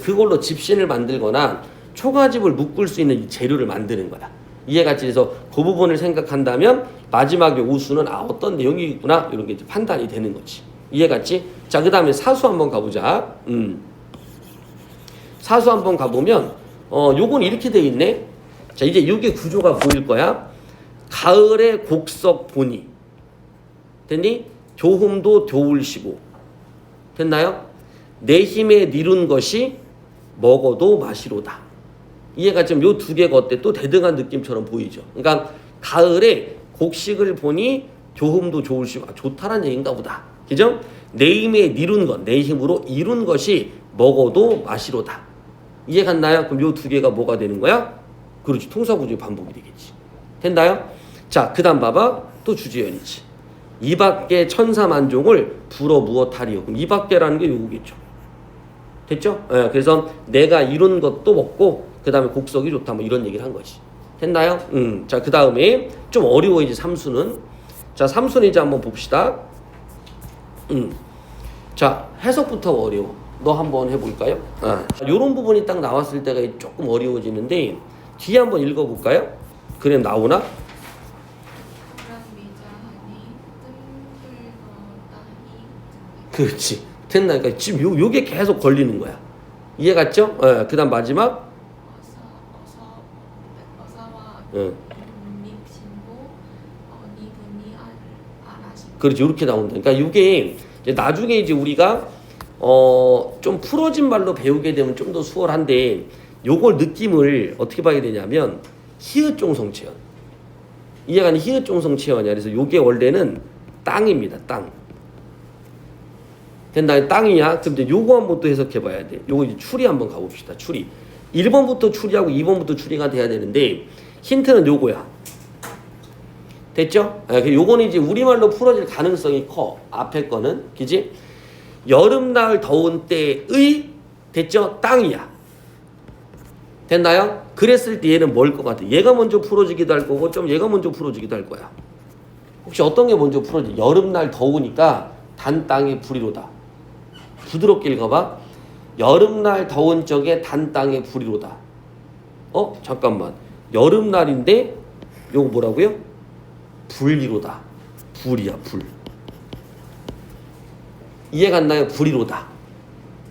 그걸로 집신을 만들거나 초가집을 묶을 수 있는 이 재료를 만드는 거야. 이해갔지? 그래서 그 부분을 생각한다면 마지막에 오수는 어떤 내용이 있구나 이런 게 이제 판단이 되는 거지. 이해갔지? 자, 그 다음에 사수 한번 가보자. 사수 한번 가보면 요건 이렇게 돼 있네. 자, 이제 요게 구조가 보일 거야. 가을에 곡석 보니. 됐니? 교훈도 교울시고. 됐나요? 내 힘에 니룬 것이 먹어도 마시로다. 이해가 지금 요 두 개가 어때? 또 대등한 느낌처럼 보이죠. 그러니까 가을에 곡식을 보니 교훈도 좋으시고 좋다란 얘기인가 보다. 그죠? 내 힘에 니룬 것, 내 힘으로 이룬 것이 먹어도 마시로다. 이해 갔나요? 그럼 요 두 개가 뭐가 되는 거야? 그렇지. 통사구조의 반복이 되겠지. 됐나요? 자, 그 다음 봐봐. 또 주제연이지. 이 밖에 천사만종을 불어 무엇하리요. 그럼 이 밖에라는 게 요거겠죠. 됐죠? 그래서 내가 이룬 것도 먹고 그 다음에 곡석이 좋다 뭐 이런 얘기를 한 거지. 됐나요? 자, 그 다음에 좀 어려워 이제 삼수는. 자, 삼수는 이제 한번 봅시다. 자, 해석부터 어려워. 너 한번 해볼까요? 요런 부분이 딱 나왔을 때가 조금 어려워지는데 뒤에 한번 읽어볼까요? 그래 나오나? 그렇지. 됐나? 그러니까 지금 요게 계속 걸리는 거야. 이해 갔죠? 그 다음 마지막. 그렇지. 이렇게 나온다. 그러니까 이게 이제 나중에 이제 우리가 좀 풀어진 말로 배우게 되면 좀 더 수월한데 요걸 느낌을 어떻게 봐야 되냐면 히읗종성체언. 이해가 안 히읗종성체언이야. 그래서 요게 원래는 땅입니다. 땅. 된다. 땅이야. 그럼 이제 요거 한번 또 해석해 봐야 돼. 요거 이제 추리 한번 가봅시다. 추리. 1번부터 추리하고 2번부터 추리가 돼야 되는데 힌트는 요거야. 됐죠? 요거는 이제 우리말로 풀어질 가능성이 커. 앞에 거는. 그지? 여름날 더운 때의 됐죠? 땅이야. 됐나요? 그랬을 때 얘는 뭘 것 같아? 얘가 먼저 풀어지기도 할 거고 좀 얘가 먼저 풀어지기도 할 거야. 혹시 어떤 게 먼저 풀어지? 여름날 더우니까 단 땅에 불이로다. 부드럽게 읽어봐. 여름날 더운 적에 단 땅에 불이로다. 잠깐만. 여름날인데 요거 뭐라고요? 불이로다. 불이야, 불. 이해 갔나요? 불이로다.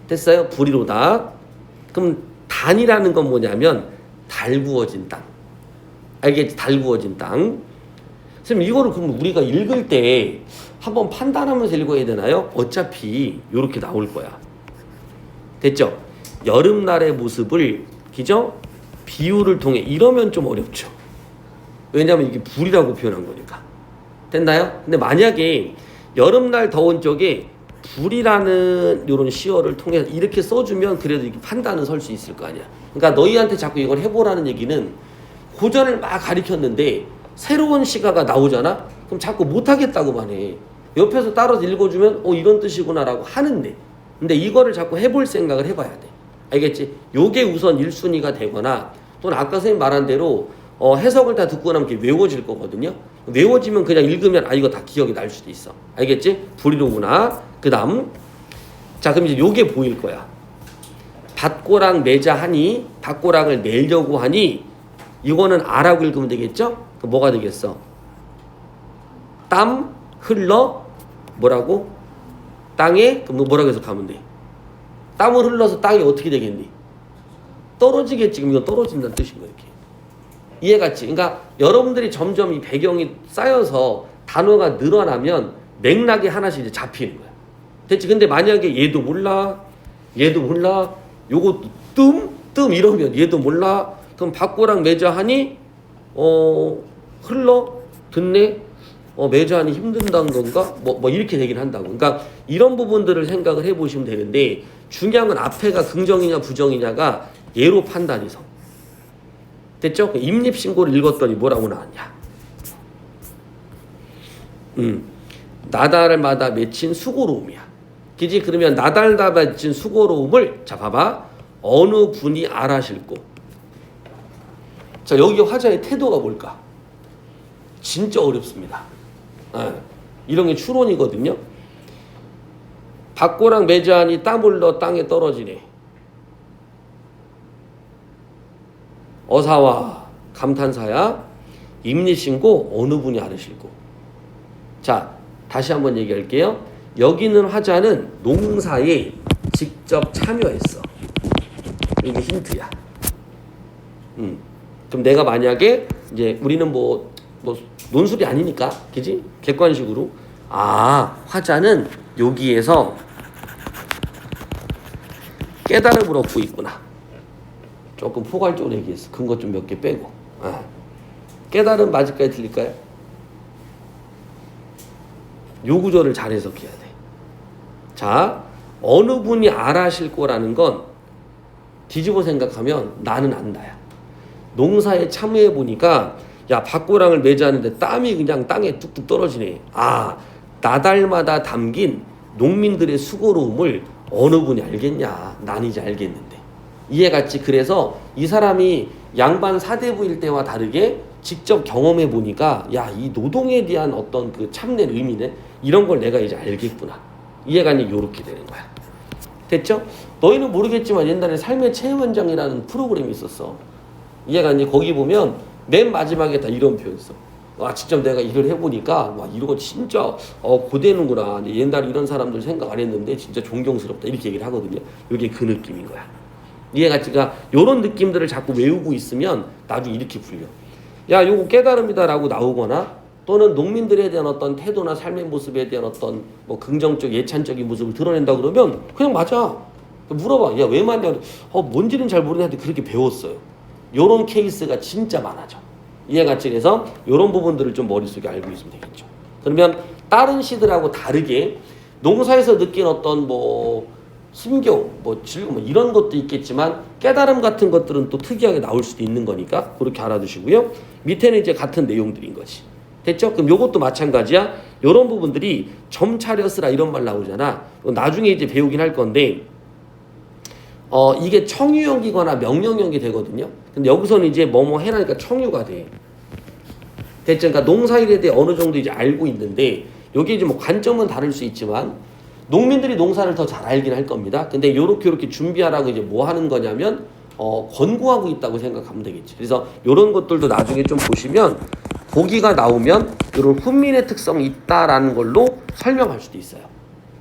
됐어요? 불이로다. 그럼 단이라는 건 뭐냐면 달구어진 땅. 알겠지? 달구어진 땅. 선생님 이거를 그럼 우리가 읽을 때 한번 판단하면서 읽어야 되나요? 어차피 이렇게 나올 거야. 됐죠? 여름날의 모습을 그죠? 비유를 통해 이러면 좀 어렵죠. 왜냐하면 이게 불이라고 표현한 거니까. 됐나요? 근데 만약에 여름날 더운 적에 불이라는 이런 시어를 통해서 이렇게 써주면 그래도 이게 판단은 설 수 있을 거 아니야. 그러니까 너희한테 자꾸 이걸 해보라는 얘기는 고전을 막 가리켰는데 새로운 시가가 나오잖아? 그럼 자꾸 못하겠다고만 해. 옆에서 따라서 읽어주면 이런 뜻이구나라고 하는데 근데 이거를 자꾸 해볼 생각을 해봐야 돼. 알겠지? 요게 우선 1순위가 되거나 또는 아까 선생님 말한 대로 해석을 다 듣고 나면 이렇게 외워질 거거든요. 외워지면 그냥 읽으면 이거 다 기억이 날 수도 있어. 알겠지? 불이로구나. 그 다음 자 그럼 이제 요게 보일 거야. 밭고랑 매자 하니 밭고랑을 매려고 하니 이거는 아라고 읽으면 되겠죠? 그럼 뭐가 되겠어? 땀 흘러 뭐라고? 땅에 그럼 뭐라고 해석하면 돼? 땀을 흘러서 땅이 어떻게 되겠니? 떨어지겠지. 그럼 이건 떨어진다는 뜻인 거야. 이렇게. 이해갔지? 그러니까 여러분들이 점점 이 배경이 쌓여서 단어가 늘어나면 맥락이 하나씩 이제 잡히는 거야. 됐지? 근데 만약에 얘도 몰라, 요거 뜸 이러면 얘도 몰라. 그럼 밭고랑 매자 하니 흘러 듣네. 매자 하니 힘든다는 건가? 뭐 이렇게 되긴 한다고. 그러니까 이런 부분들을 생각을 해보시면 되는데 중요한 건 앞에가 긍정이냐 부정이냐가 예로 판단이 서. 됐죠? 임립신고를 읽었더니 뭐라고 나왔냐? 나달마다 맺힌 수고로움이야. 그지? 그러면 나달마다 맺힌 수고로움을 자 봐봐. 어느 분이 알아실고. 자 여기 화자의 태도가 뭘까? 진짜 어렵습니다. 이런 게 추론이거든요. 밭고랑 매자하니 땀 흘러 땅에 떨어지네. 어사와 감탄사야. 임리신고 어느 분이 알으실고. 자 다시 한번 얘기할게요. 여기는 화자는 농사에 직접 참여했어. 이게 힌트야. 그럼 내가 만약에 이제 우리는 뭐 논술이 아니니까, 그지? 객관식으로 화자는 여기에서 깨달음을 얻고 있구나. 조금 포괄적으로 얘기했어. 근거 좀 몇 개 빼고. 깨달음 맞을까요? 틀릴까요? 요 구조를 잘 해석해야 돼. 자, 어느 분이 알아실 거라는 건 뒤집어 생각하면 나는 안다야. 농사에 참여해 보니까 야 밭고랑을 매자하는데 땀이 그냥 땅에 뚝뚝 떨어지네. 나달마다 담긴 농민들의 수고로움을 어느 분이 알겠냐. 난 이제 알겠는데. 이해갔지? 그래서 이 사람이 양반 사대부일 때와 다르게 직접 경험해 보니까 야 이 노동에 대한 어떤 그 참된 의미네. 이런 걸 내가 이제 알겠구나. 이해가니 요렇게 되는 거야. 됐죠? 너희는 모르겠지만 옛날에 삶의 체험 현장이라는 프로그램이 있었어. 이해가니? 거기 보면 맨 마지막에 다 이런 표현 써. 직접 내가 일을 해보니까 이거 진짜 고되는구나. 옛날에 이런 사람들 생각 안 했는데 진짜 존경스럽다. 이렇게 얘기를 하거든요. 이게 그 느낌인 거야. 이해가지가 이런 느낌들을 자꾸 외우고 있으면 나중에 이렇게 풀려. 야 요거 깨달음이다라고 나오거나 또는 농민들에 대한 어떤 태도나 삶의 모습에 대한 어떤 뭐 긍정적 예찬적인 모습을 드러낸다 그러면 그냥 맞아. 물어봐. 야 왜 맞냐? 뭔지는 잘 모르겠는데 그렇게 배웠어요. 요런 케이스가 진짜 많아져. 이해갔지? 그래서 요런 부분들을 좀 머릿속에 알고 있으면 되겠죠. 그러면 다른 시들하고 다르게 농사에서 느낀 어떤 뭐 힘겨움, 뭐 즐거움 뭐 이런 것도 있겠지만 깨달음 같은 것들은 또 특이하게 나올 수도 있는 거니까 그렇게 알아두시고요. 밑에는 이제 같은 내용들인 거지. 됐죠? 그럼 요것도 마찬가지야. 요런 부분들이 점차려 쓰라 이런 말 나오잖아. 나중에 이제 배우긴 할 건데 이게 청유형이거나 명령형이 되거든요. 근데 여기서는 이제 뭐뭐 해라니까 청유가 돼. 됐죠? 그러니까 농사일에 대해 어느 정도 이제 알고 있는데 여기 이제 뭐 관점은 다를 수 있지만 농민들이 농사를 더 잘 알긴 할 겁니다. 근데 요렇게 준비하라고 이제 뭐 하는 거냐면 권고하고 있다고 생각하면 되겠지. 그래서 요런 것들도 나중에 좀 보시면 보기가 나오면 요런 훈민의 특성이 있다라는 걸로 설명할 수도 있어요.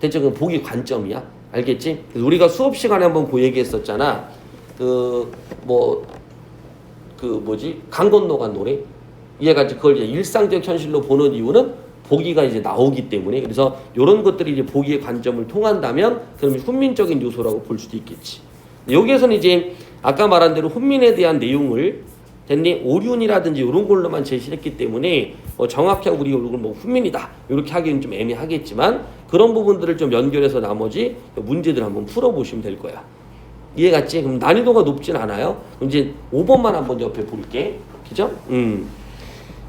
대체 그 보기 관점이야. 알겠지? 그래서 우리가 수업 시간에 한번 그 얘기했었잖아. 강 건너간 노래. 이해가지? 그걸 이제 일상적 현실로 보는 이유는 보기가 이제 나오기 때문에. 그래서 이런 것들이 이제 보기의 관점을 통한다면 그럼 훈민적인 요소라고 볼 수도 있겠지. 여기에서는 이제 아까 말한 대로 훈민에 대한 내용을 됐니? 오륜이라든지 이런 걸로만 제시했기 때문에 정확히 우리 이걸 뭐 훈민이다 이렇게 하기는 좀 애매하겠지만 그런 부분들을 좀 연결해서 나머지 문제들 한번 풀어보시면 될 거야. 이해갔지? 그럼 난이도가 높진 않아요. 그럼 이제 5번만 한번 옆에 볼게. 그죠?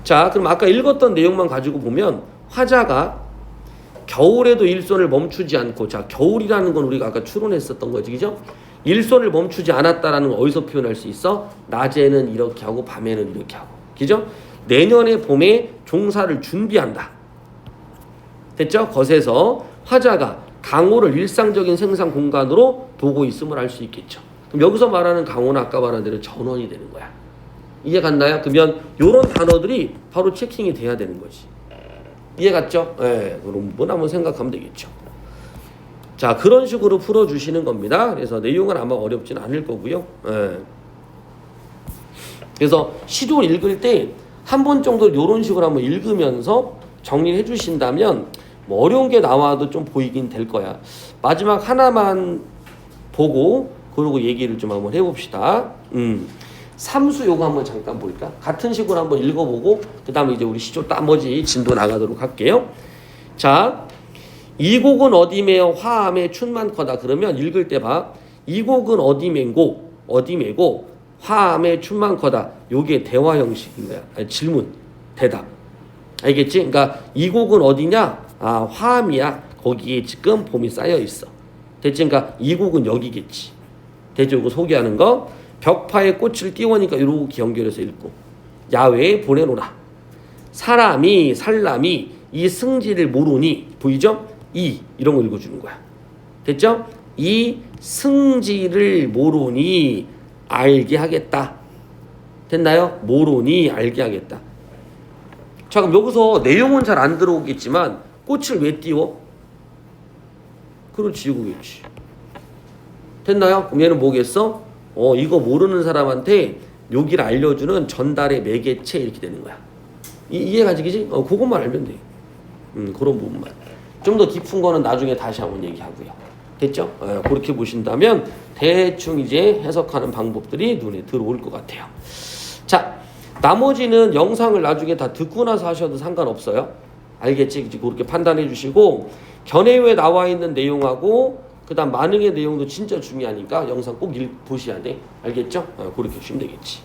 자, 그럼 아까 읽었던 내용만 가지고 보면 화자가 겨울에도 일손을 멈추지 않고, 자, 겨울이라는 건 우리가 아까 추론했었던 거지, 그죠? 일손을 멈추지 않았다라는 걸 어디서 표현할 수 있어? 낮에는 이렇게 하고 밤에는 이렇게 하고, 그죠? 내년의 봄에 종사를 준비한다. 됐죠? 것에서 화자가 강호를 일상적인 생산 공간으로 두고 있음을 알 수 있겠죠. 그럼 여기서 말하는 강호는 아까 말한 대로 전원이 되는 거야. 이해 갔나요? 그러면 이런 단어들이 바로 체킹이 돼야 되는 거지. 이해 갔죠? 예, 그런 부분 한번 생각하면 되겠죠. 자, 그런 식으로 풀어주시는 겁니다. 그래서 내용은 아마 어렵진 않을 거고요. 예. 그래서 시도 읽을 때 한 번 정도 이런 식으로 한번 읽으면서 정리를 해주신다면 뭐 어려운 게 나와도 좀 보이긴 될 거야. 마지막 하나만 보고 그러고 얘기를 좀 한번 해봅시다. 삼수 요거 한번 잠깐 볼까? 같은 식으로 한번 읽어보고 그 다음에 이제 우리 시조 나머지 진도 나가도록 할게요. 자, 이 곡은 어디매여 화암에 춘만커다. 그러면 읽을 때 봐. 이 곡은 어디매고 화암에 춘만커다. 요게 대화 형식인 거야. 아니, 질문, 대답. 알겠지? 그러니까 이 곡은 어디냐? 아, 화암이야. 거기에 지금 봄이 쌓여 있어. 됐지? 그러니까 이 곡은 여기겠지. 대죠? 이거 소개하는 거. 벽파에 꽃을 띄우니까 이렇게 연결해서 읽고 야외에 보내노라. 살람이 이 승지를 모르니 보이죠? 이런 거 읽어주는 거야. 됐죠? 이 승지를 모르니 알게 하겠다. 됐나요? 모르니 알게 하겠다. 자, 그럼 여기서 내용은 잘 안 들어오겠지만 꽃을 왜 띄워? 그렇지, 이거겠지. 됐나요? 그럼 얘는 뭐겠어? 이거 모르는 사람한테 여기를 알려주는 전달의 매개체 이렇게 되는 거야. 이해가 지기지? 그것만 알면 돼. 그런 부분만. 좀 더 깊은 거는 나중에 다시 한번 얘기하고요. 됐죠? 그렇게 보신다면 대충 이제 해석하는 방법들이 눈에 들어올 것 같아요. 자, 나머지는 영상을 나중에 다 듣고 나서 하셔도 상관없어요. 알겠지? 그렇게 판단해 주시고 견해유에 나와 있는 내용하고 그 다음 만응의 내용도 진짜 중요하니까 영상 꼭 보셔야 돼. 알겠죠? 그렇게 하시면 되겠지.